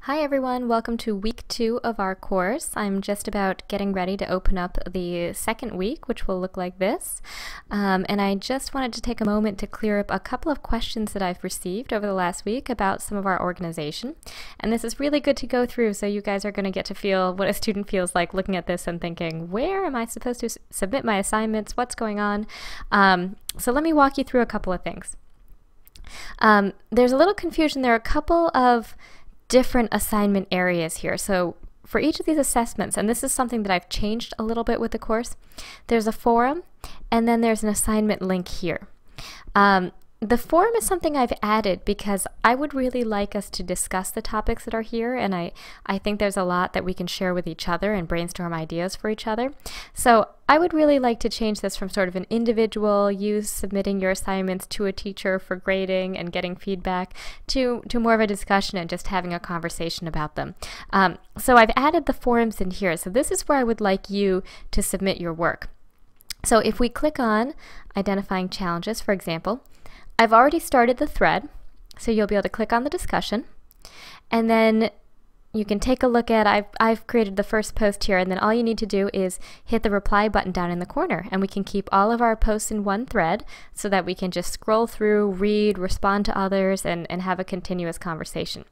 Hi everyone, welcome to week 2 of our course. I'm just about getting ready to open up the second week, which will look like this. And I just wanted to take a moment to clear up a couple of questions that I've received over the last week about some of our organization. And this is really good to go through, so you guys are going to get to feel what a student feels like looking at this and thinking, where am I supposed to submit my assignments? What's going on? So let me walk you through a couple of things. There's a little confusion. There are a couple of different assignment areas here. So for each of these assessments, and this is something that I've changed a little bit with the course, there's a forum and then there's an assignment link here. The forum is something I've added because I would really like us to discuss the topics that are here, and I think there's a lot that we can share with each other and brainstorm ideas for each other. So I would really like to change this from sort of an individual, you submitting your assignments to a teacher for grading and getting feedback, to more of a discussion and just having a conversation about them. So I've added the forums in here. So this is where I would like you to submit your work. So if we click on identifying challenges, for example, I've already started the thread, so you'll be able to click on the discussion, and then you can take a look at, I've created the first post here, and then all you need to do is hit the reply button down in the corner, and we can keep all of our posts in one thread so that we can just scroll through, read, respond to others, and have a continuous conversation.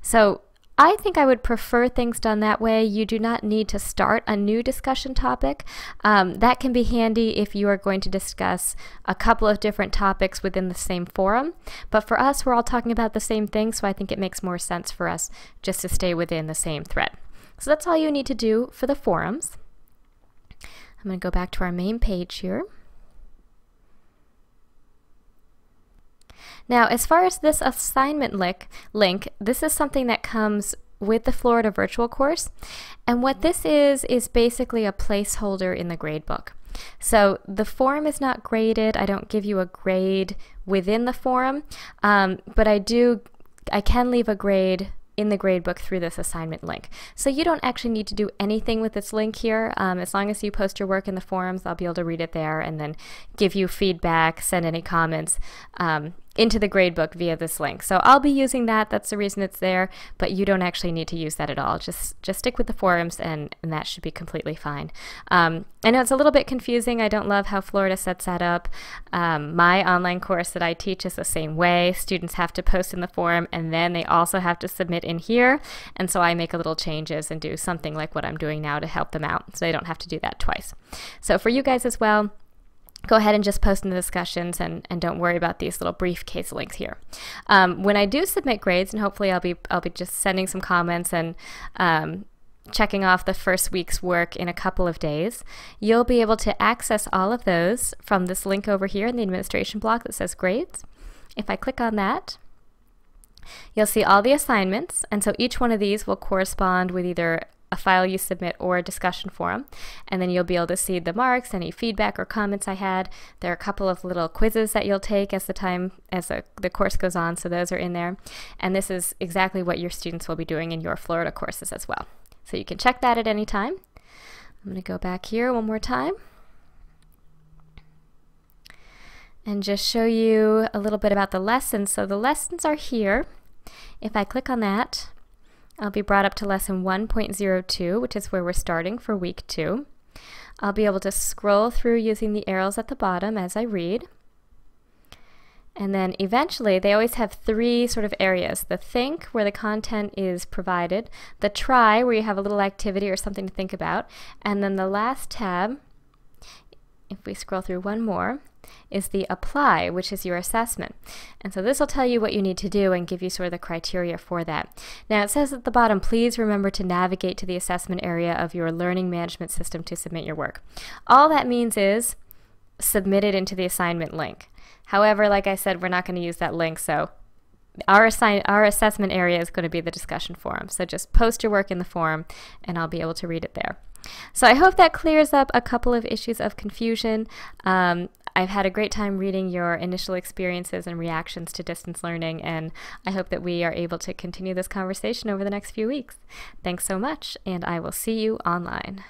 So I think I would prefer things done that way. You do not need to start a new discussion topic. That can be handy if you are going to discuss a couple of different topics within the same forum. But for us, we're all talking about the same thing, so I think it makes more sense for us just to stay within the same thread. So that's all you need to do for the forums. I'm going to go back to our main page here. Now, as far as this assignment link, this is something that comes with the Florida virtual course. And what this is basically a placeholder in the gradebook. So the forum is not graded. I don't give you a grade within the forum, but I can leave a grade in the gradebook through this assignment link. So you don't actually need to do anything with this link here. As long as you post your work in the forums, I'll be able to read it there and then give you feedback, send any comments into the gradebook via this link. So I'll be using that. That's the reason it's there, but you don't actually need to use that at all. Just stick with the forums and that should be completely fine. I know it's a little bit confusing. I don't love how Florida sets that up. My online course that I teach is the same way. Students have to post in the forum and then they also have to submit in here. And so I make a little changes and do something like what I'm doing now to help them out so they don't have to do that twice. So for you guys as well, go ahead and just post in the discussions and don't worry about these little briefcase links here. When I do submit grades, and hopefully I'll be just sending some comments and checking off the first week's work in a couple of days, you'll be able to access all of those from this link over here in the administration block that says grades. If I click on that, you'll see all the assignments, and so each one of these will correspond with either a file you submit or a discussion forum, and then you'll be able to see the marks, any feedback or comments I had. There are a couple of little quizzes that you'll take as the course goes on, so those are in there, and this is exactly what your students will be doing in your Florida courses as well. So you can check that at any time. I'm going to go back here one more time and just show you a little bit about the lessons. So the lessons are here. If I click on that, I'll be brought up to lesson 1.02, which is where we're starting for week 2. I'll be able to scroll through using the arrows at the bottom as I read. And then eventually, they always have 3 sort of areas. The think, where the content is provided. The try, where you have a little activity or something to think about. And then the last tab, if we scroll through one more, is the apply, which is your assessment. And so this will tell you what you need to do and give you sort of the criteria for that. Now it says at the bottom, please remember to navigate to the assessment area of your learning management system to submit your work. All that means is submit it into the assignment link. However, like I said, we're not going to use that link, so our assessment area is going to be the discussion forum. So just post your work in the forum and I'll be able to read it there. So I hope that clears up a couple of issues of confusion. I've had a great time reading your initial experiences and reactions to distance learning, and I hope that we are able to continue this conversation over the next few weeks. Thanks so much, and I will see you online.